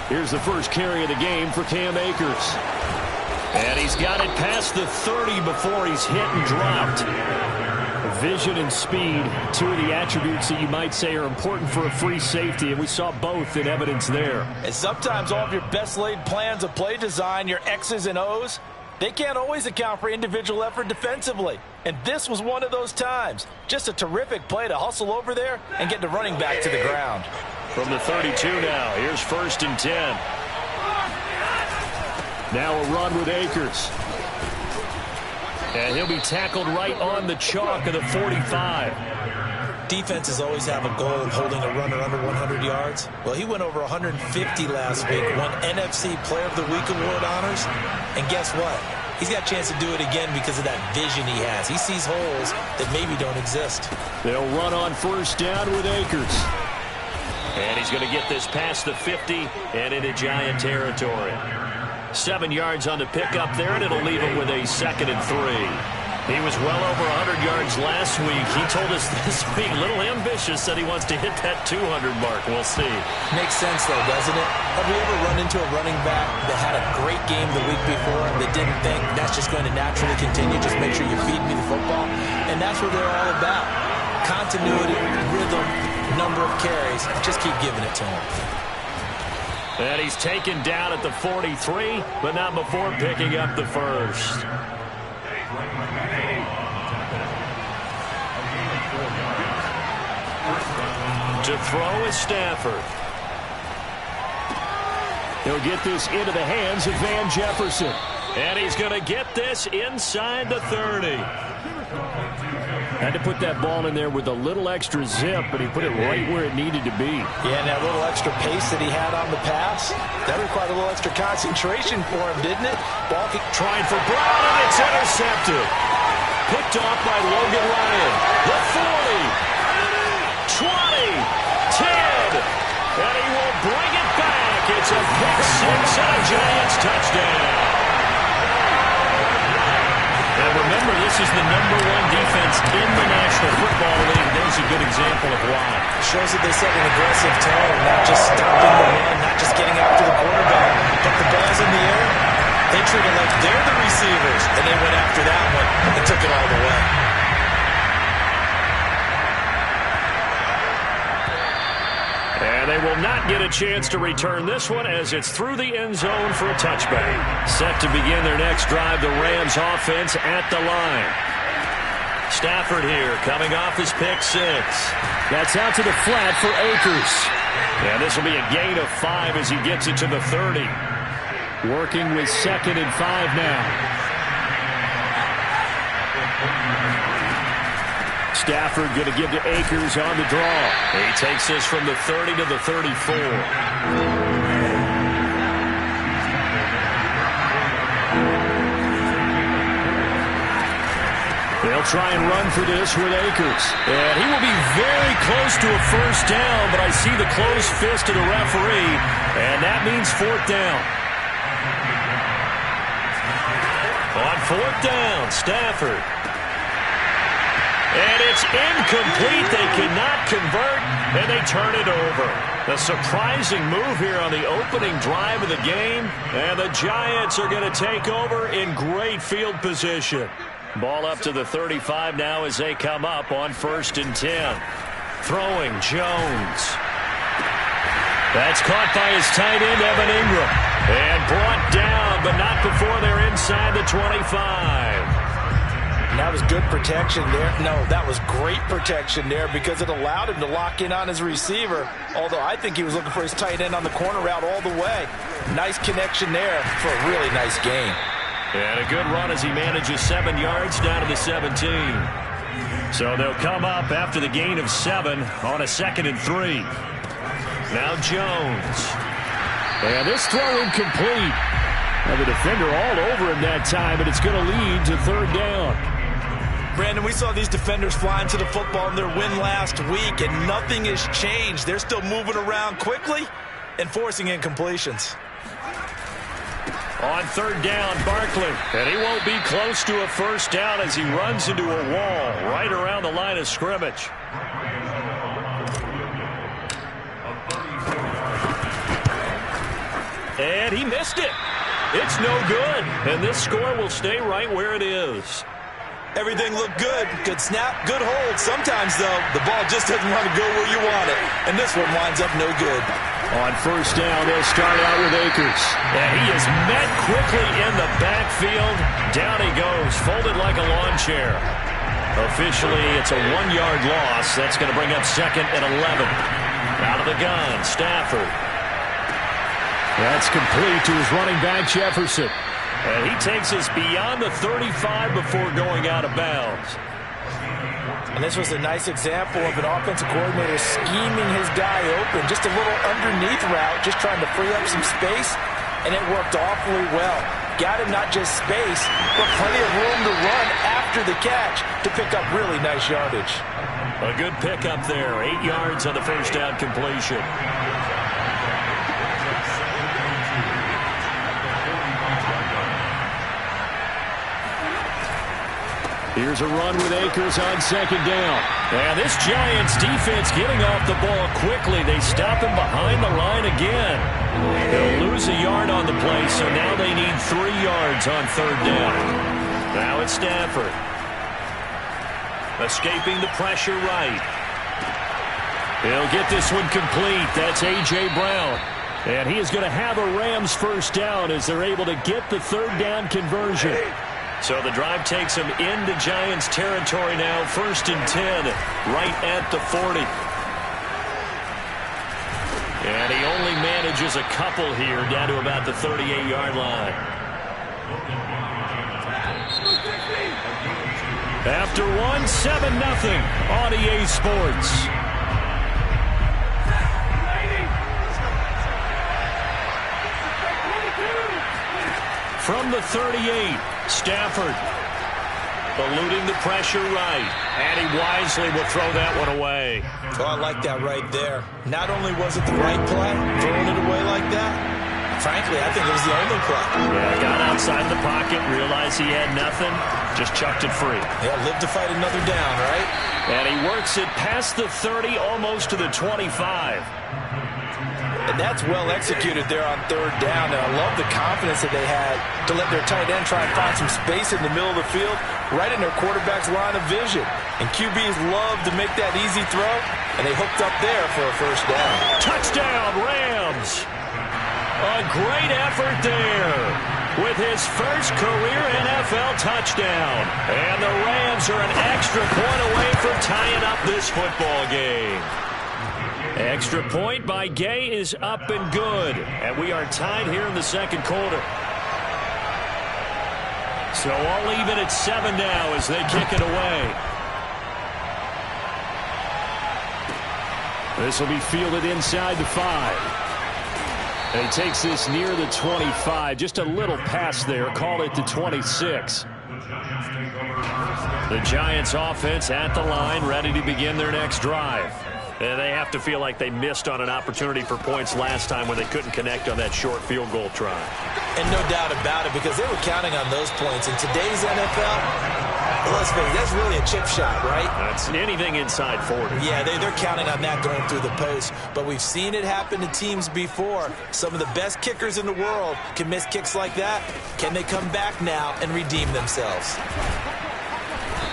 Here's the first carry of the game for Cam Akers. And he's got it past the 30 before he's hit and dropped. Vision and speed, two of the attributes that you might say are important for a free safety, and we saw both in evidence there. And sometimes all of your best laid plans of play design, your X's and O's, they can't always account for individual effort defensively. And this was one of those times. Just a terrific play to hustle over there and get the running back to the ground. From the 32 now, here's 1st and 10. Now a run with Akers. And he'll be tackled right on the chalk of the 45. Defenses always have a goal of holding a runner under 100 yards. Well, he went over 150 last week, won NFC Player of the Week award honors. And guess what? He's got a chance to do it again because of that vision he has. He sees holes that maybe don't exist. They'll run on 1st down with Akers. And he's going to get this past the 50 and into Giant territory. 7 yards on the pickup there, and it'll leave him with a 2nd and 3. He was well over 100 yards last week. He told us this week, a little ambitious, that he wants to hit that 200 mark. We'll see. Makes sense, though, doesn't it? Have you ever run into a running back that had a great game the week before that didn't think that's just going to naturally continue? Just make sure you feed me the football. And that's what they're all about. Continuity, rhythm, number of carries. Just keep giving it to him. And he's taken down at the 43, but not before picking up the first. To throw is Stafford. He'll get this into the hands of Van Jefferson. And he's going to get this inside the 30. Had to put that ball in there with a little extra zip, but he put it right where it needed to be. Yeah, and that little extra pace that he had on the pass, that required a little extra concentration for him, didn't it? Ball trying for Brown, and it's intercepted. Picked off by Logan Ryan. The 40, 20, 10, and he will bring it back. It's a pick six and a Giants touchdown. And remember, this is the #1 defense in the National Football League. There's a good example of why. Shows that they set an aggressive tone, not just stopping the run, not just getting after the quarterback, but the ball's in the air. They treat it like they're the receivers, and they went after that one and took it all the way. And they will not get a chance to return this one as it's through the end zone for a touchback. Set to begin their next drive, the Rams offense at the line. Stafford here coming off his pick six. That's out to the flat for Akers. And this will be a gain of 5 as he gets it to the 30. Working with 2nd and 5 now. Stafford going to give to Akers on the draw. He takes this from the 30 to the 34. They'll try and run for this with Akers. And he will be very close to a first down, but I see the closed fist of the referee, and that means 4th down. On 4th down, Stafford. And it's incomplete. They cannot convert, and they turn it over. A surprising move here on the opening drive of the game, and the Giants are going to take over in great field position. Ball up to the 35 now as they come up on 1st and 10. Throwing Jones. That's caught by his tight end, Evan Ingram. And brought down, but not before they're inside the 25. That was good protection there. No, that was great protection there because it allowed him to lock in on his receiver, although I think he was looking for his tight end on the corner route all the way. Nice connection there for a really nice game. And a good run as he manages 7 yards down to the 17. So they'll come up after the gain of 7 on a 2nd and 3. Now Jones. And this throw incomplete. Now the defender all over him that time, but it's going to lead to 3rd down. Brandon, we saw these defenders flying to the football in their win last week, and nothing has changed. They're still moving around quickly and forcing incompletions. On 3rd down, Barkley. And he won't be close to a first down as he runs into a wall right around the line of scrimmage. And he missed it. It's no good. And this score will stay right where it is. Everything looked good. Good snap, good hold. Sometimes, though, the ball just doesn't want to go where you want it. And this one winds up no good. On first down, they'll start out with Akers. And he is met quickly in the backfield. Down he goes, folded like a lawn chair. Officially, it's a 1-yard loss. That's going to bring up 2nd and 11. Out of the gun, Stafford. That's complete to his running back, Jefferson. And he takes us beyond the 35 before going out of bounds. And this was a nice example of an offensive coordinator scheming his guy open. Just a little underneath route, just trying to free up some space, and it worked awfully well. Got him not just space, but plenty of room to run after the catch to pick up really nice yardage. A good pickup there. 8 yards on the first down completion. Here's a run with Akers on 2nd down. And this Giants defense getting off the ball quickly. They stop him behind the line again. They'll lose a yard on the play, so now they need 3 yards on 3rd down. Now it's Stafford. Escaping the pressure right. He'll get this one complete. That's A.J. Brown. And he is going to have a Rams first down as they're able to get the 3rd down conversion. So the drive takes him into Giants territory now. 1st and 10, right at the 40. And he only manages a couple here down to about the 38-yard line. After 7-0 on EA Sports. From the 38, Stafford eluding the pressure right. And he wisely will throw that one away. Oh, I like that right there. Not only was it the right play, throwing it away like that, frankly, I think it was the only play. Yeah, got outside the pocket, realized he had nothing, just chucked it free. Yeah, live to fight another down, right? And he works it past the 30, almost to the 25. And that's well executed there on 3rd down. And I love the confidence that they had to let their tight end try and find some space in the middle of the field, right in their quarterback's line of vision. And QBs love to make that easy throw, and they hooked up there for a first down. Touchdown, Rams! A great effort there with his first career NFL touchdown. And the Rams are an extra point away from tying up this football game. Extra point by Gay is up and good. And we are tied here in the 2nd quarter. So all even at 7 now as they kick it away. This will be fielded inside the 5. And he takes this near the 25. Just a little pass there. Call it the 26. The Giants offense at the line, ready to begin their next drive. And they have to feel like they missed on an opportunity for points last time when they couldn't connect on that short field goal try. And no doubt about it, because they were counting on those points. In today's NFL, let's face it, that's really a chip shot, right? That's anything inside 40. Yeah, they're counting on that going through the post. But we've seen it happen to teams before. Some of the best kickers in the world can miss kicks like that. Can they come back now and redeem themselves?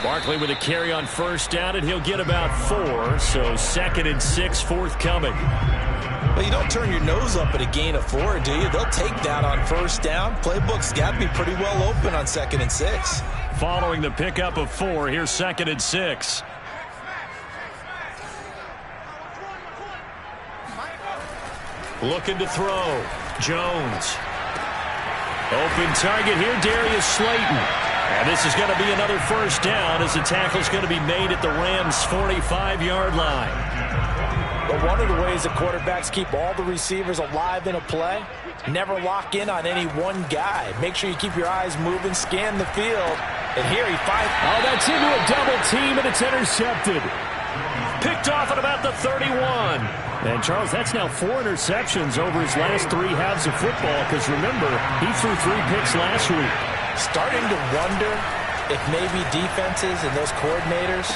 Barkley with a carry on first down, and he'll get about 4. So 2nd and 6 forthcoming. Well, you don't turn your nose up at a gain of 4, do you? They'll take that on first down. Playbook's got to be pretty well open on 2nd and 6. Following the pickup of 4, here's 2nd and 6. Looking to throw. Jones. Open target here, Darius Slayton. And this is going to be another first down as the tackle's going to be made at the Rams' 45-yard line. But one of the ways that quarterbacks keep all the receivers alive in a play, never lock in on any one guy. Make sure you keep your eyes moving, scan the field. And here he finds... Oh, that's into a double team, and it's intercepted. Picked off at about the 31. And, Charles, that's now 4 interceptions over his last 3 halves of football, because, remember, he threw 3 picks last week. Starting to wonder if maybe defenses and those coordinators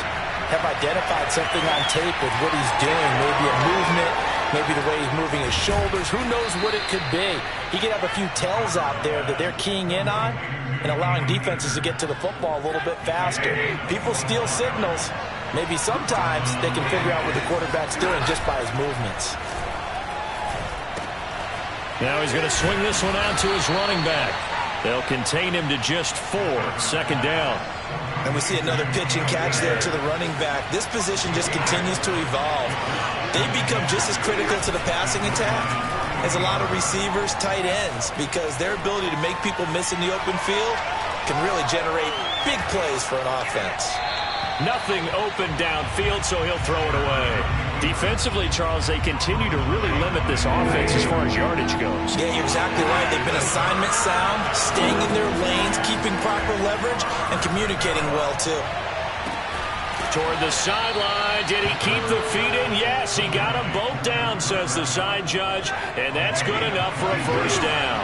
have identified something on tape with what he's doing. Maybe a movement, maybe the way he's moving his shoulders. Who knows what it could be? he could have a few tells out there that they're keying in on and allowing defenses to get to the football a little bit faster. People steal signals. Maybe sometimes they can figure out what the quarterback's doing just by his movements. Now he's going to swing this one out to his running back. They'll contain him to just 4. Second down. And we see another pitch and catch there to the running back. This position just continues to evolve. They become just as critical to the passing attack as a lot of receivers, tight ends, because their ability to make people miss in the open field can really generate big plays for an offense. Nothing open downfield, so he'll throw it away. Defensively, Charles, they continue to really limit this offense as far as yardage goes. Yeah, you're exactly right. They've been assignment sound, staying in their lanes, keeping proper leverage, and communicating well, too. Toward the sideline. Did he keep the feet in? Yes, he got them both down, says the side judge, and that's good enough for a first down.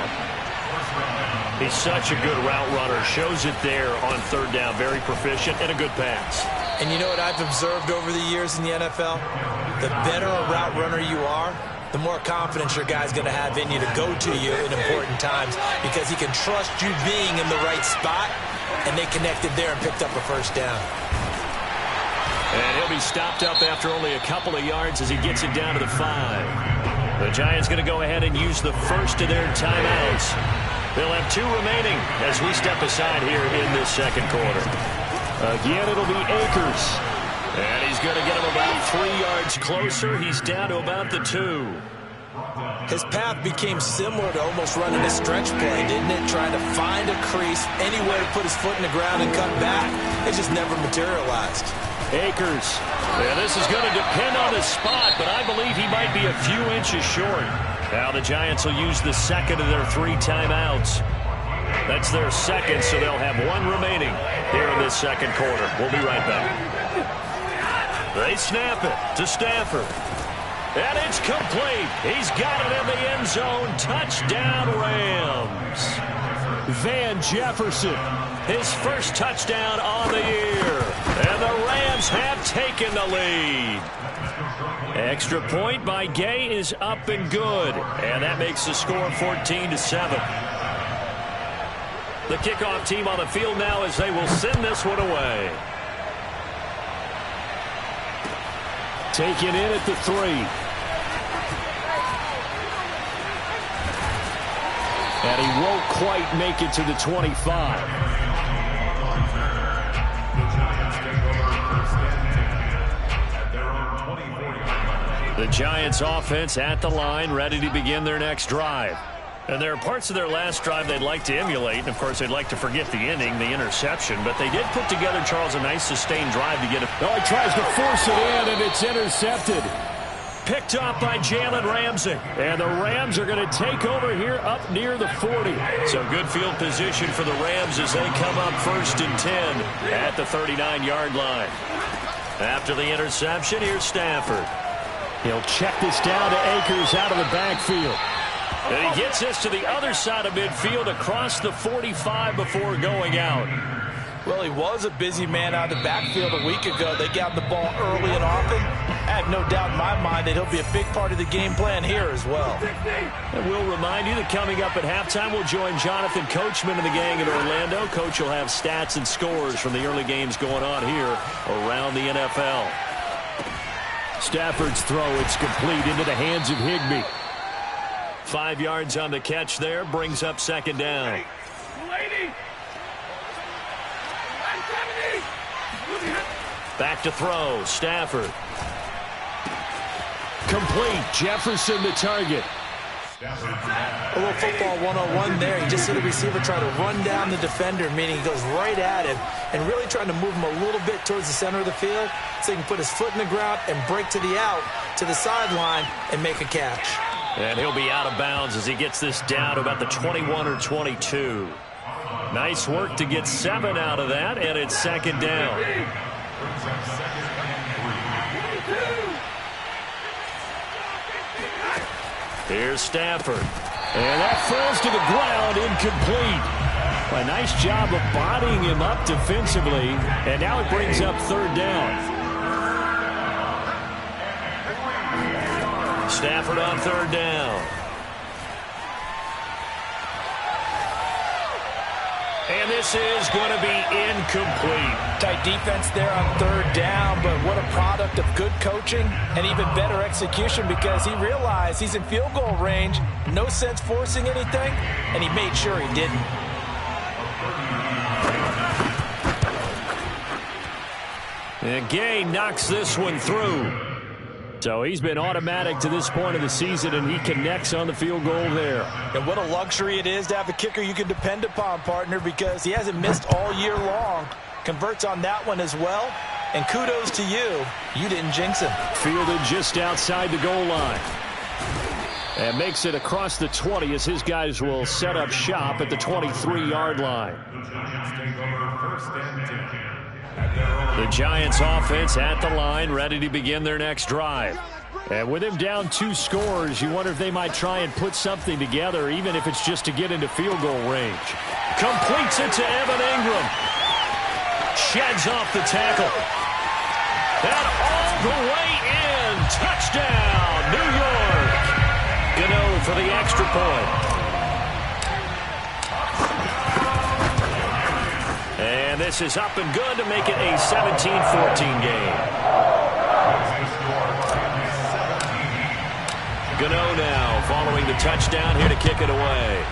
He's such a good route runner. Shows it there on third down. Very proficient and a good pass. And you know what I've observed over the years in the NFL? The better a route runner you are, the more confidence your guy's going to have in you to go to you in important times because he can trust you being in the right spot, and they connected there and picked up a first down. And he'll be stopped up after only a couple of yards as he gets it down to the 5. The Giants going to go ahead and use the first of their timeouts. They'll have 2 remaining as we step aside here in this second quarter. Again, it'll be Akers. And he's going to get him about 3 yards closer. He's down to about the 2. His path became similar to almost running a stretch play, didn't it? Trying to find a crease, anywhere to put his foot in the ground and cut back. It just never materialized. Akers. Yeah, this is going to depend on his spot, but I believe he might be a few inches short. Now the Giants will use the second of their 3 timeouts. That's their second, so they'll have 1 remaining here in this second quarter. We'll be right back. They snap it to Stafford. And it's complete. He's got it in the end zone. Touchdown, Rams. Van Jefferson, his first touchdown on the year. And the Rams have taken the lead. Extra point by Gay is up and good. And that makes the score 14-7. The kickoff team on the field now as they will send this one away. Taken in at the 3. And he won't quite make it to the 25. The Giants offense at the line, ready to begin their next drive. And there are parts of their last drive they'd like to emulate. And, of course, they'd like to forget the ending, the interception. But they did put together, Charles, a nice sustained drive to get it. Oh, he tries to force it in, and it's intercepted. Picked off by Jalen Ramsey. And the Rams are going to take over here up near the 40. So good field position for the Rams as they come up 1st and 10 at the 39-yard line. After the interception, here's Stafford. He'll check this down to Akers out of the backfield. And he gets this to the other side of midfield across the 45 before going out. Well, he was a busy man out of the backfield a week ago. They got the ball early and often. I have no doubt in my mind that he'll be a big part of the game plan here as well. And we'll remind you that coming up at halftime, we'll join Jonathan Coachman and the gang in Orlando. Coach will have stats and scores from the early games going on here around the NFL. Stafford's throw, it's complete into the hands of Higbee. 5 yards on the catch there, brings up second down. Back to throw, Stafford. Complete, Jefferson the target. A little football 101 there. You just see the receiver try to run down the defender, meaning he goes right at him and really trying to move him a little bit towards the center of the field so he can put his foot in the ground and break to the out, to the sideline, and make a catch. And he'll be out of bounds as he gets this down to about the 21 or 22. Nice work to get 7 out of that, and it's second down. Here's Stafford. And that falls to the ground, incomplete. A nice job of bodying him up defensively, and now it brings up third down. Stafford on third down. this is going to be incomplete. Tight defense there on third down, but what a product of good coaching and even better execution, because he realized he's in field goal range, no sense forcing anything, and he made sure he didn't. And Gay knocks this one through. So he's been automatic to this point of the season, and he connects on the field goal there. And what a luxury it is to have a kicker you can depend upon, partner, because he hasn't missed all year long. Converts on that one as well. And kudos to you. You didn't jinx him. Fielded just outside the goal line. And makes it across the 20 as his guys will set up shop at the 23-yard line. The Giants offense at the line, ready to begin their next drive. And with him down 2 scores, you wonder if they might try and put something together, even if it's just to get into field goal range. Completes it to Evan Ingram. Sheds off the tackle. And all the way in. Touchdown, New York. Gano for the extra point. And this is up and good to make it a 17-14 game. Gano now following the touchdown here to kick it away.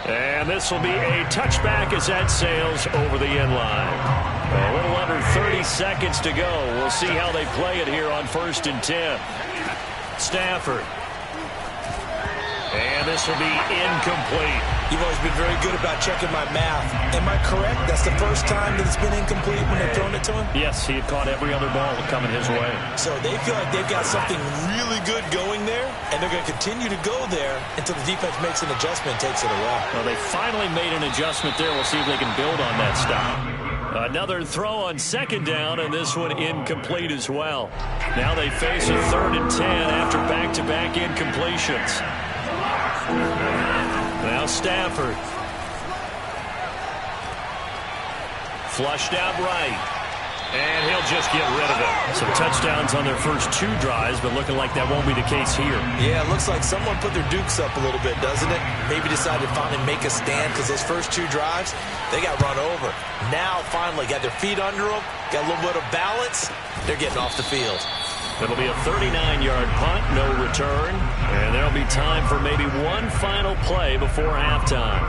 And this will be a touchback as that sails over the end line. A little under 30 seconds to go. We'll see how they play it here on 1st and 10. Stafford. And this will be incomplete. You've always been very good about checking my math. Am I correct? That's the first time that it's been incomplete when they've thrown it to him? Yes, he had caught every other ball coming his way. So they feel like they've got something really good going there, and they're going to continue to go there until the defense makes an adjustment and takes it away. Well, they finally made an adjustment there. We'll see if they can build on that stop. Another throw on 2nd down, and this one incomplete as well. Now they face a 3rd and 10 after back-to-back incompletions. Now Stafford. Flushed out right. And he'll just get rid of it. Some touchdowns on their first 2 drives, but looking like that won't be the case here. Yeah, it looks like someone put their dukes up a little bit, doesn't it? Maybe decided to finally make a stand, because those first 2 drives, they got run over. Now, finally, got their feet under them, got a little bit of balance. They're getting off the field. It'll be a 39-yard punt, no return, and there'll be time for maybe one final play before halftime.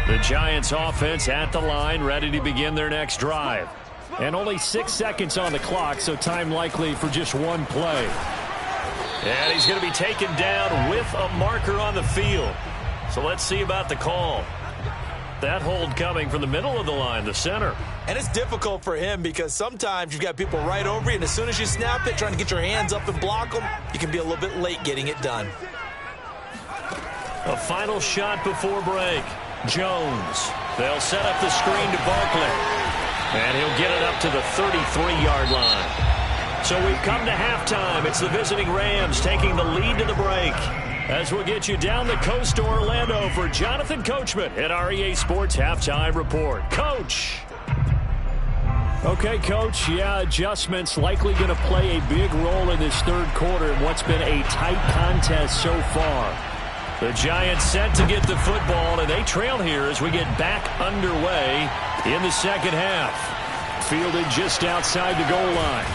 The Giants offense at the line, ready to begin their next drive. And only 6 seconds on the clock, so time likely for just one play. And he's going to be taken down with a marker on the field. So let's see about the call. That hold coming from the middle of the line, the center. And it's difficult for him because sometimes you've got people right over you, and as soon as you snap it, trying to get your hands up and block them, you can be a little bit late getting it done. A final shot before break. Jones. They'll set up the screen to Barkley. And he'll get it up to the 33-yard line. So we've come to halftime. It's the visiting Rams taking the lead to the break. As we'll get you down the coast to Orlando for Jonathan Coachman at our EA Sports Halftime Report. Coach. Okay, Coach. Yeah, adjustments likely going to play a big role in this 3rd quarter in what's been a tight contest so far. The Giants set to get the football, and they trail here as we get back underway in the 2nd half. Fielded just outside the goal line.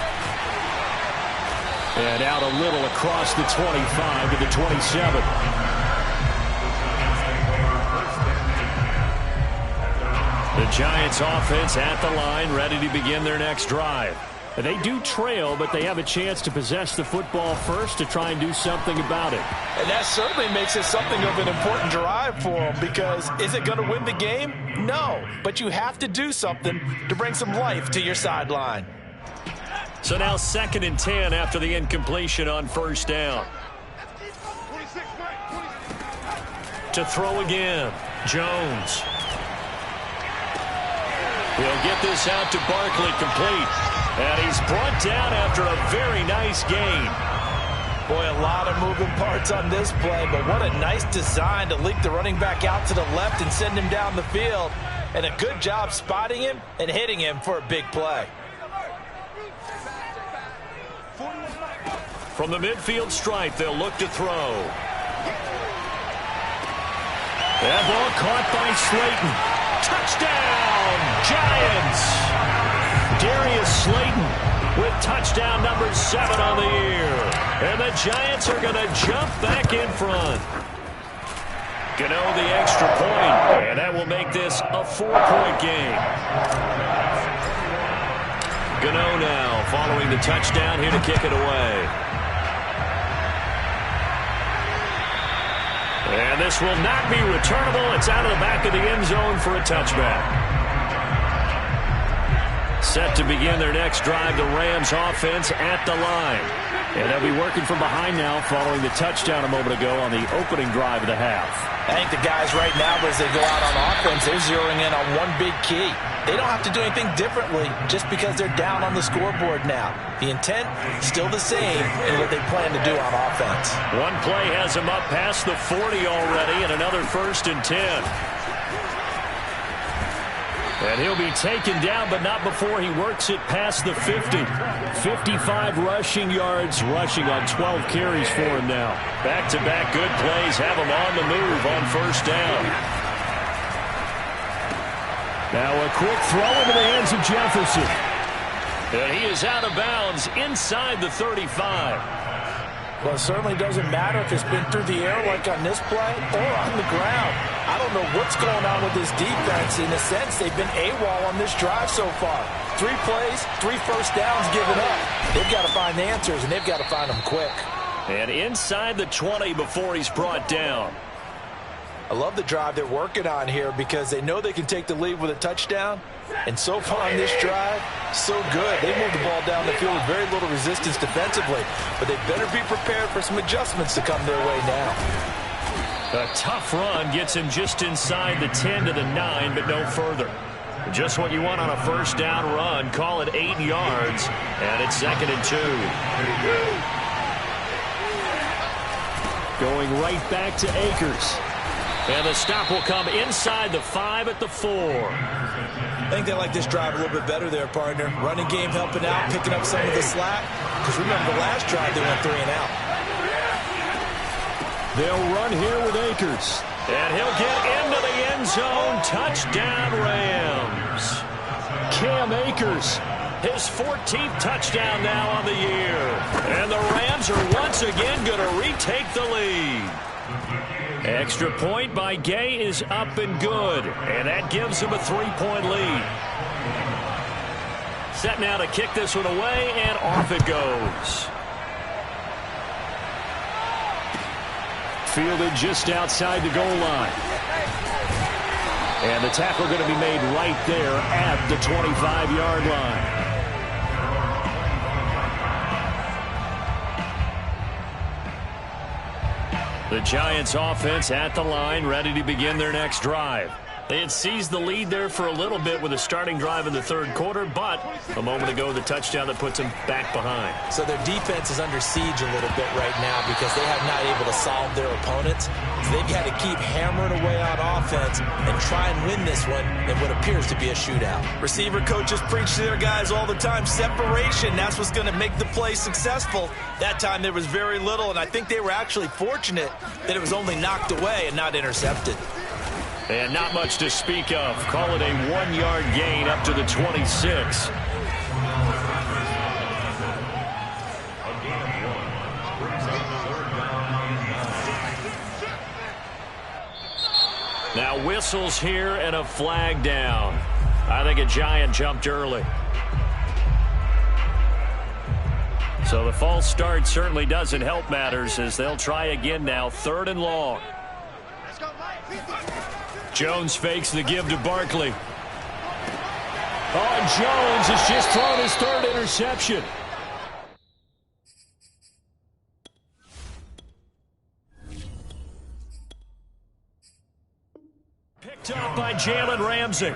And out a little across the 25 to the 27. The Giants offense at the line, ready to begin their next drive. They do trail, but they have a chance to possess the football first to try and do something about it. And that certainly makes it something of an important drive for them, because is it going to win the game? No, but you have to do something to bring some life to your sideline. So now 2nd and 10 after the incompletion on 1st down. To throw again, Jones. He'll get this out to Barkley, complete. And he's brought down after a very nice gain. Boy, a lot of moving parts on this play, but what a nice design to leak the running back out to the left and send him down the field. And a good job spotting him and hitting him for a big play. From the midfield stripe, they'll look to throw. That ball caught by Slayton. Touchdown, Giants! Darius Slayton with touchdown number 7 on the year. And the Giants are going to jump back in front. Gano the extra point, and that will make this a 4-point game. Gano now following the touchdown here to kick it away. And this will not be returnable. It's out of the back of the end zone for a touchback. Set to begin their next drive, the Rams offense at the line. And they'll be working from behind now following the touchdown a moment ago on the opening drive of the half. I think the guys right now, as they go out on offense, they're zeroing in on one big key. They don't have to do anything differently just because they're down on the scoreboard now. The intent, still the same in what they plan to do on offense. One play has them up past the 40 already, and another 1st and 10. And he'll be taken down, but not before he works it past the 50. 55 rushing yards, rushing on 12 carries for him now. Back-to-back good plays have him on the move on 1st down. Now a quick throw into the hands of Jefferson. And he is out of bounds inside the 35. Well, it certainly doesn't matter if it's been through the air like on this play or on the ground. I don't know what's going on with this defense. In a sense, they've been AWOL on this drive so far. 3 plays, 3 first downs given up. They've got to find the answers, and they've got to find them quick. And inside the 20 before he's brought down. I love the drive they're working on here because they know they can take the lead with a touchdown. And so far on this drive, so good. They moved the ball down the field with very little resistance defensively. But they better be prepared for some adjustments to come their way now. A tough run gets him just inside the 10 to the 9, but no further. Just what you want on a 1st down run. Call it 8 yards, and it's 2nd and 2. Going right back to Akers. And the stop will come inside the 5 at the 4. I think they like this drive a little bit better there, partner. Running game helping out, picking up some of the slack. Because remember, the last drive they went 3 and out. They'll run here with Akers. And he'll get into the end zone. Touchdown, Rams. Cam Akers, his 14th touchdown now on the year. And the Rams are once again going to retake the lead. Extra point by Gay is up and good. And that gives him a 3-point lead. Set now to kick this one away, and off it goes. Fielded just outside the goal line. And the tackle going to be made right there at the 25-yard line. The Giants offense at the line, ready to begin their next drive. They had seized the lead there for a little bit with a starting drive in the 3rd quarter, but a moment ago, the touchdown that puts them back behind. So their defense is under siege a little bit right now because they have not able to solve their opponents. So they've got to keep hammering away on offense and try and win this one in what appears to be a shootout. Receiver coaches preach to their guys all the time, separation. That's what's going to make the play successful. That time there was very little, and I think they were actually fortunate that it was only knocked away and not intercepted. And not much to speak of. Call it a 1-yard gain up to the 26. Now whistles here and a flag down. I think a Giant jumped early. So the false start certainly doesn't help matters as they'll try again now. 3rd and long. Jones fakes the give to Barkley. Oh, and Jones has just thrown his 3rd interception. Picked up by Jalen Ramsey.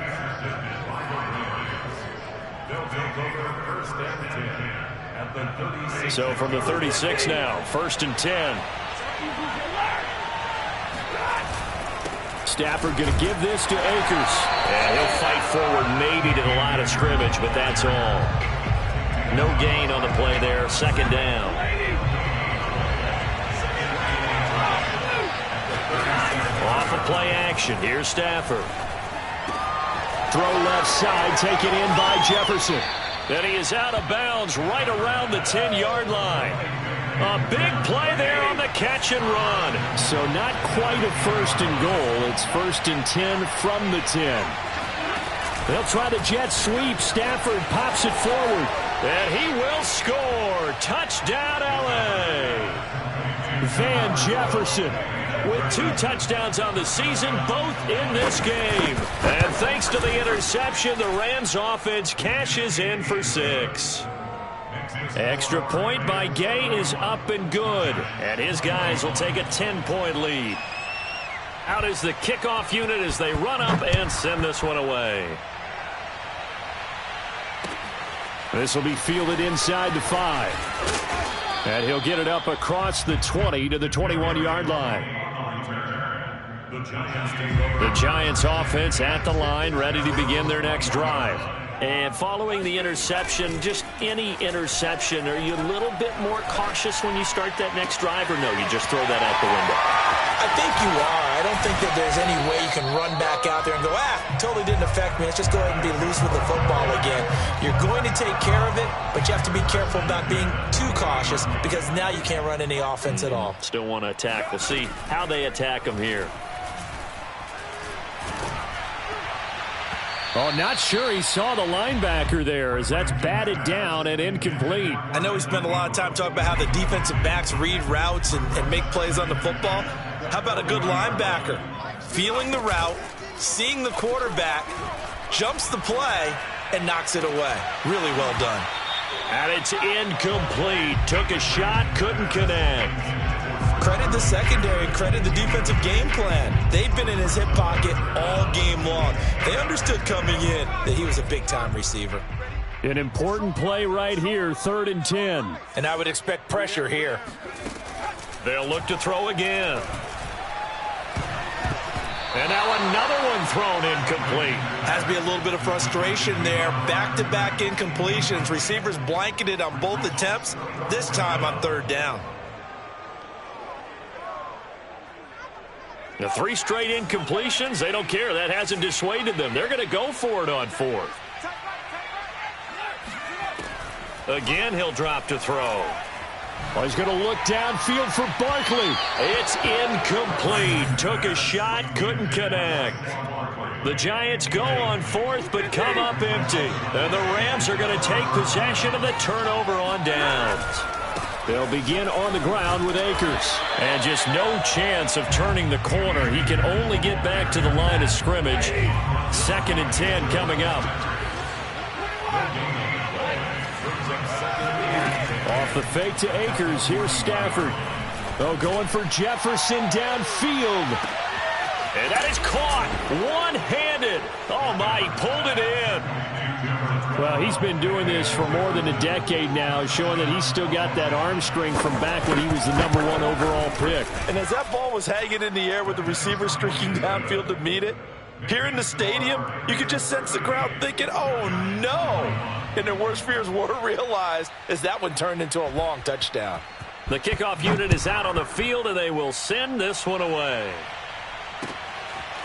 So from the 36 now, 1st and 10. Stafford going to give this to Akers. And he'll fight forward maybe to the line of scrimmage, but that's all. No gain on the play there. 2nd down. off of play action. Here's Stafford. Throw left side, taken in by Jefferson. And he is out of bounds right around the 10-yard line. A big play there on the catch and run. So not quite a first and goal. It's first and 10 from the 10. They'll try the jet sweep. Stafford pops it forward. And he will score. Touchdown, L.A. Van Jefferson with 2 touchdowns on the season, both in this game. And thanks to the interception, the Rams offense cashes in for 6. Extra point by Gay is up and good. And his guys will take a 10-point lead. Out is the kickoff unit as they run up and send this one away. This will be fielded inside the 5. And he'll get it up across the 20 to the 21-yard line. The Giants offense at the line, ready to begin their next drive. And following the interception, just any interception, are you a little bit more cautious when you start that next drive, or no, you just throw that out the window? I think you are. I don't think that there's any way you can run back out there and go, totally didn't affect me. Let's just go ahead and be loose with the football again. You're going to take care of it, but you have to be careful about being too cautious because now you can't run any offense at all. Still want to attack. We'll see how they attack them here. Oh, not sure he saw the linebacker there as that's batted down and incomplete. I know we spent a lot of time talking about how the defensive backs read routes and make plays on the football. How about a good linebacker? Feeling the route, seeing the quarterback, jumps the play, and knocks it away. Really well done. And it's incomplete. Took a shot, couldn't connect. Credit the secondary, credit the defensive game plan. They've been in his hip pocket all game long. They understood coming in that he was a big-time receiver. An important play right here, 3rd and 10. And I would expect pressure here. They'll look to throw again. And now another one thrown incomplete. Has to be a little bit of frustration there. Back-to-back incompletions. Receivers blanketed on both attempts, this time on 3rd down. The 3 straight incompletions, they don't care. That hasn't dissuaded them. They're going to go for it on 4th. Again, he'll drop to throw. Oh, he's going to look downfield for Barkley. It's incomplete. Took a shot, couldn't connect. The Giants go on 4th, but come up empty. And the Rams are going to take possession of the turnover on downs. They'll begin on the ground with Akers. And just no chance of turning the corner. He can only get back to the line of scrimmage. 2nd and 10 coming up. Off the fake to Akers. Here's Stafford. Oh, going for Jefferson downfield. And that is caught one-handed. Oh, my, he pulled it in. Well, he's been doing this for more than a decade now, showing that he's still got that arm strength from back when he was the #1 overall pick. And as that ball was hanging in the air with the receiver streaking downfield to meet it, here in the stadium, you could just sense the crowd thinking, oh, no. And their worst fears were realized as that one turned into a long touchdown. The kickoff unit is out on the field, and they will send this one away.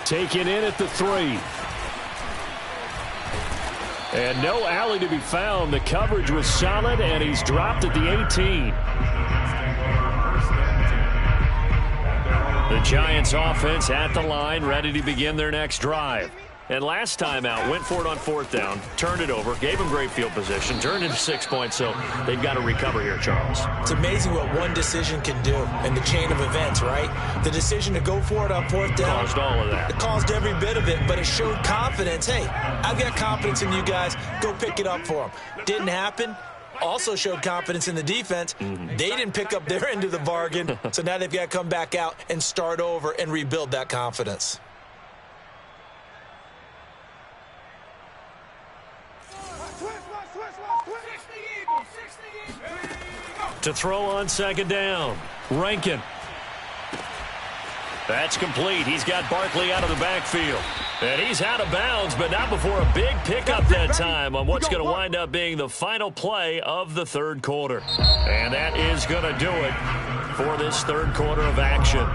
Taken in at the 3. And no alley to be found. The coverage was solid, and he's dropped at the 18. The Giants offense at the line, ready to begin their next drive. And last time out, went for it on 4th down, turned it over, gave them great field position, turned into 6 points, so they've got to recover here, Charles. It's amazing what one decision can do in the chain of events, right? The decision to go for it on 4th down. Caused all of that. It caused every bit of it, but it showed confidence. Hey, I've got confidence in you guys. Go pick it up for them. Didn't happen. Also showed confidence in the defense. They didn't pick up their end of the bargain, so now they've got to come back out and start over and rebuild that confidence. To throw on 2nd down. Rankin. That's complete. He's got Barkley out of the backfield. And he's out of bounds, but not before a big pickup that time on what's going to wind up being the final play of the 3rd quarter. And that is going to do it for this 3rd quarter of action.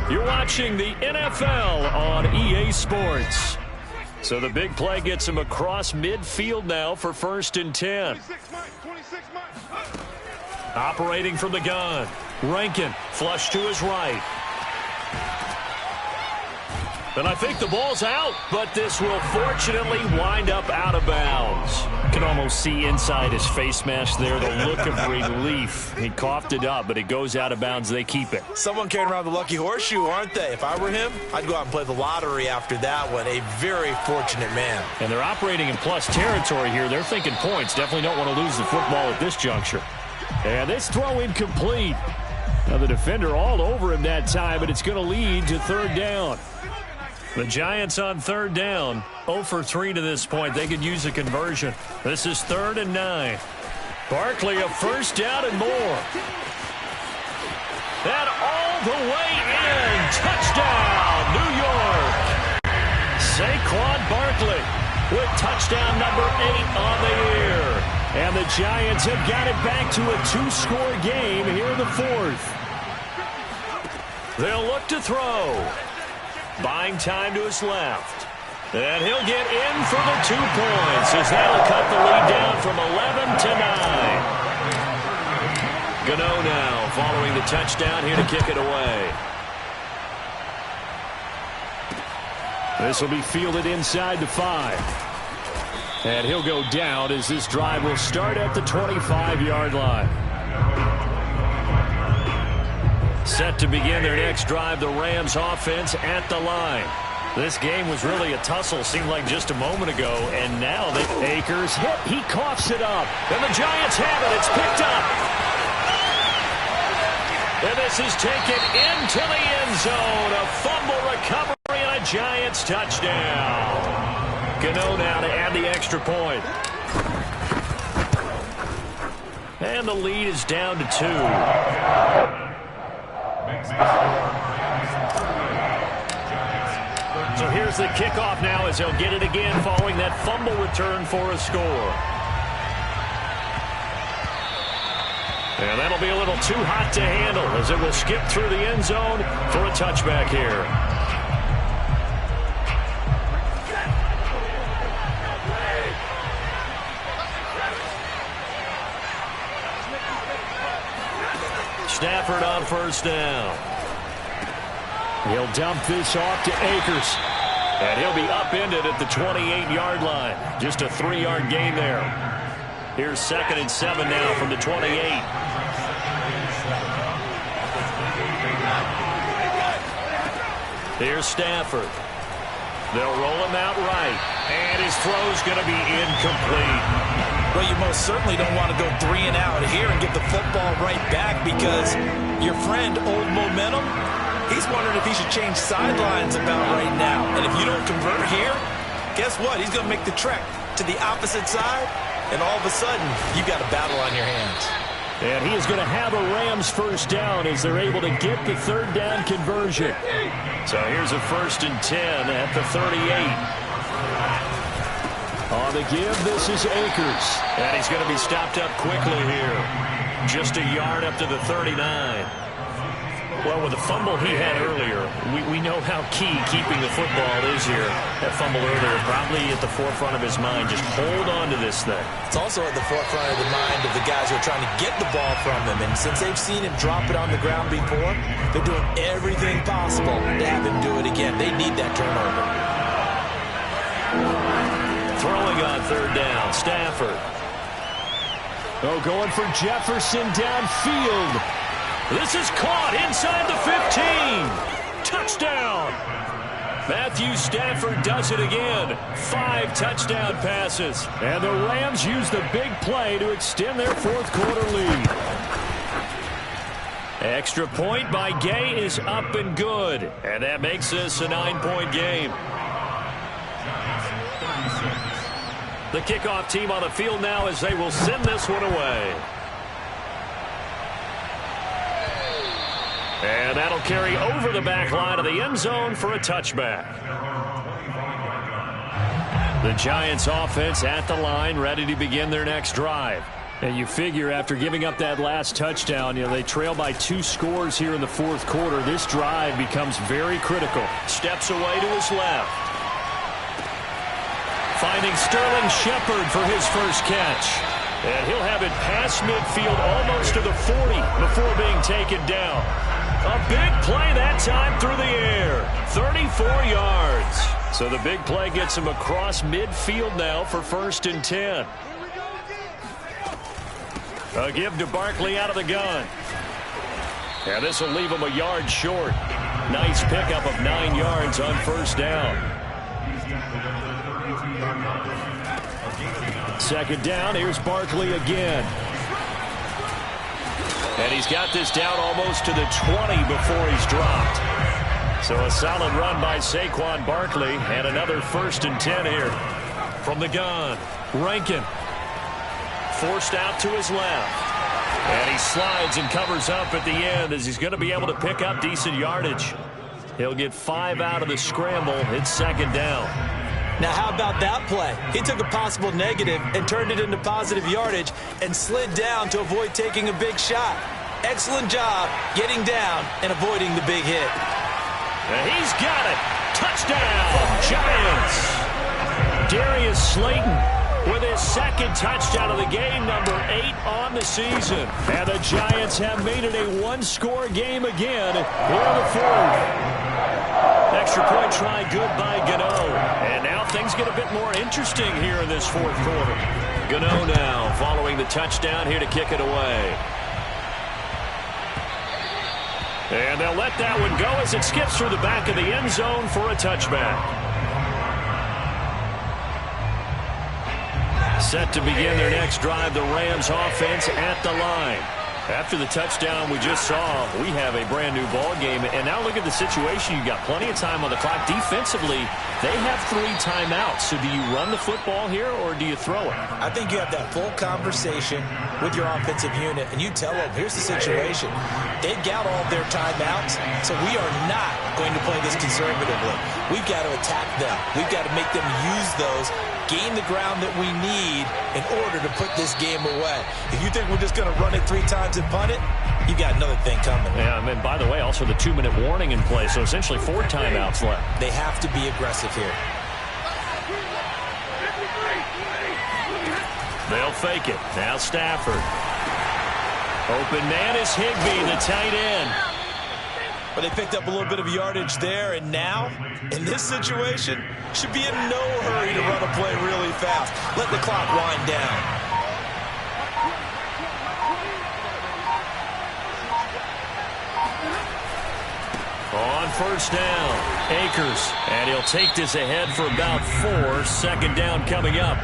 You're watching the NFL on EA Sports. So the big play gets him across midfield now for 1st and 10. Operating from the gun. Rankin flush to his right. And I think the ball's out, but this will fortunately wind up out of bounds. Can almost see inside his face mask there the look of relief. He coughed it up, but it goes out of bounds. They keep it. Someone carrying around the lucky horseshoe, aren't they? If I were him, I'd go out and play the lottery after that one. A very fortunate man. And they're operating in plus territory here. They're thinking points. Definitely don't want to lose the football at this juncture. And this throw incomplete. Now the defender all over him that time, but it's going to lead to 3rd down. The Giants on 3rd down, 0 for 3 to this point. They could use a conversion. This is 3rd and 9. Barkley a 1st down and more. And all the way in. Touchdown, New York. Saquon Barkley with touchdown number 8 on the year. And the Giants have got it back to a 2-score game here in the 4th. They'll look to throw. Buying time to his left. And he'll get in for the 2 points as that'll cut the lead down from 11 to 9. Gano now following the touchdown here to kick it away. This will be fielded inside the 5. And he'll go down as this drive will start at the 25-yard line. Set to begin their next drive, the Rams offense at the line. This game was really a tussle, seemed like just a moment ago, and now Akers hit, he coughs it up, and the Giants have it, it's picked up. And this is taken into the end zone, a fumble recovery and a Giants touchdown. Gano now to add the extra point. And the lead is down to 2. So here's the kickoff now as they'll get it again following that fumble return for a score. And that'll be a little too hot to handle as it will skip through the end zone for a touchback here. Stafford on 1st down. He'll dump this off to Akers. And he'll be upended at the 28-yard line. Just a 3-yard gain there. Here's 2nd and 7 now from the 28. Here's Stafford. They'll roll him out right. And his throw's going to be incomplete. Well, you most certainly don't want to go 3 and out here and get the football right back because your friend, Old Momentum, he's wondering if he should change sidelines about right now. And if you don't convert here, guess what? He's going to make the trek to the opposite side, and all of a sudden, you've got a battle on your hands. And he is going to have a Rams 1st down as they're able to get the 3rd down conversion. So here's a 1st and 10 at the 38. On the give, this is Akers. And he's going to be stopped up quickly here. Just a yard up to the 39. Well, with the fumble he had earlier, we know how key keeping the football is here. That fumble earlier probably at the forefront of his mind. Just hold on to this thing. It's also at the forefront of the mind of the guys who are trying to get the ball from him. And since they've seen him drop it on the ground before, they're doing everything possible to have him do it again. They need that turnover. Throwing on 3rd down, Stafford. Oh, going for Jefferson downfield. This is caught inside the 15. Touchdown. Matthew Stafford does it again. 5 touchdown passes. And the Rams use the big play to extend their 4th quarter lead. Extra point by Gay is up and good. And that makes this a 9-point game. The kickoff team on the field now as they will send this one away. And that'll carry over the back line of the end zone for a touchback. The Giants offense at the line, ready to begin their next drive. And you figure after giving up that last touchdown, they trail by 2 scores here in the fourth quarter. This drive becomes very critical. Steps away to his left. Finding Sterling Shepard for his first catch. And he'll have it past midfield almost to the 40 before being taken down. A big play that time through the air. 34 yards. So the big play gets him across midfield now for 1st and 10. A give to Barkley out of the gun. And this will leave him a yard short. Nice pickup of 9 yards on 1st down. 2nd down, here's Barkley again. And he's got this down almost to the 20 before he's dropped. So a solid run by Saquon Barkley, and another 1st and 10 here. From the gun, Rankin. Forced out to his left. And he slides and covers up at the end as he's going to be able to pick up decent yardage. He'll get 5 out of the scramble. It's 2nd down. Now, how about that play? He took a possible negative and turned it into positive yardage and slid down to avoid taking a big shot. Excellent job getting down and avoiding the big hit. And he's got it. Touchdown, Giants. Darius Slayton with his 2nd touchdown of the game, number 8 on the season. And the Giants have made it a 1-score game again here in the 4th. Extra point try good by Gano. And now things get a bit more interesting here in this 4th quarter. Gano now following the touchdown here to kick it away. And they'll let that one go as it skips through the back of the end zone for a touchback. Set to begin their next drive, the Rams offense at the line. After the touchdown we just saw, we have a brand-new ball game. And now look at the situation. You've got plenty of time on the clock. Defensively, they have 3 timeouts. So do you run the football here or do you throw it? I think you have that full conversation with your offensive unit, and you tell them, here's the situation. They've got all of their timeouts, so we are not going to play this conservatively. We've got to attack them. We've got to make them use those, gain the ground that we need in order to put this game away. If you think we're just going to run it 3 times and punt it, you got another thing coming. Yeah, and by the way, also the 2-minute warning in play, so essentially 4 timeouts left. They have to be aggressive here. They'll fake it. Now Stafford. Open man is Higbee, the tight end. But they picked up a little bit of yardage there, and now, in this situation, should be in no hurry to run a play really fast. Let the clock wind down. On 1st down, Akers, and he'll take this ahead for about 4. 2nd down coming up.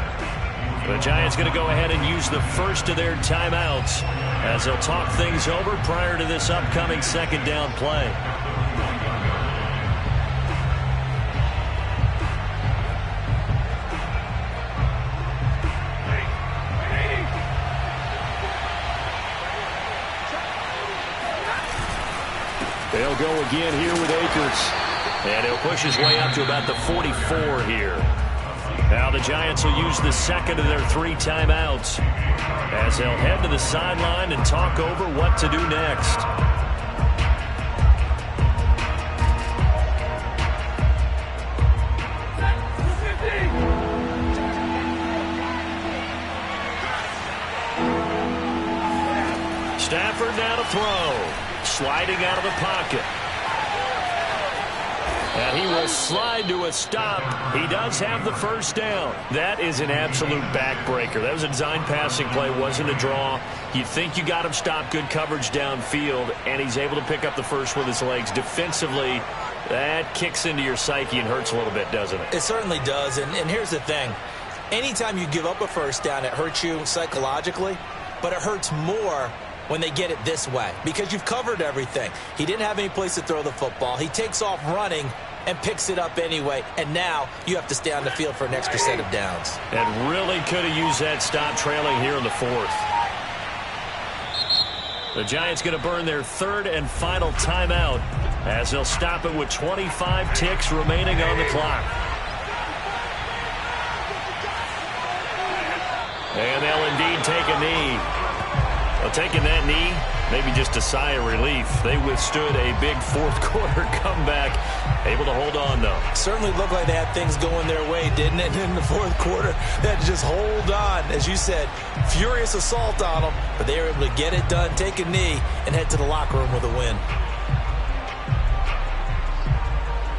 The Giants going to go ahead and use the first of their timeouts as they'll talk things over prior to this upcoming 2nd down play. They'll go again here with Akers. And he'll push his way up to about the 44 here. Now the Giants will use the 2nd of their 3 timeouts as they'll head to the sideline and talk over what to do next. Stafford now to throw. Sliding out of the pocket. And he will slide to a stop. He does have the 1st down. That is an absolute backbreaker. That was a design passing play, wasn't a draw. You think you got him stopped, good coverage downfield, and he's able to pick up the first with his legs. Defensively, that kicks into your psyche and hurts a little bit, doesn't it? It certainly does, and here's the thing. Anytime you give up a 1st down, it hurts you psychologically, but it hurts more when they get it this way because you've covered everything. He didn't have any place to throw the football. He takes off running and picks it up anyway, and now you have to stay on the field for an extra set of downs. And really could have used that stop trailing here in the 4th. The Giants going to burn their 3rd and final timeout as they'll stop it with 25 ticks remaining on the clock. And they'll indeed take a knee. Well, taking that knee, maybe just a sigh of relief. They withstood a big fourth-quarter comeback. Able to hold on, though. Certainly looked like they had things going their way, didn't it? In the fourth quarter, they had to just hold on. As you said, furious assault on them, but they were able to get it done, take a knee, and head to the locker room with a win.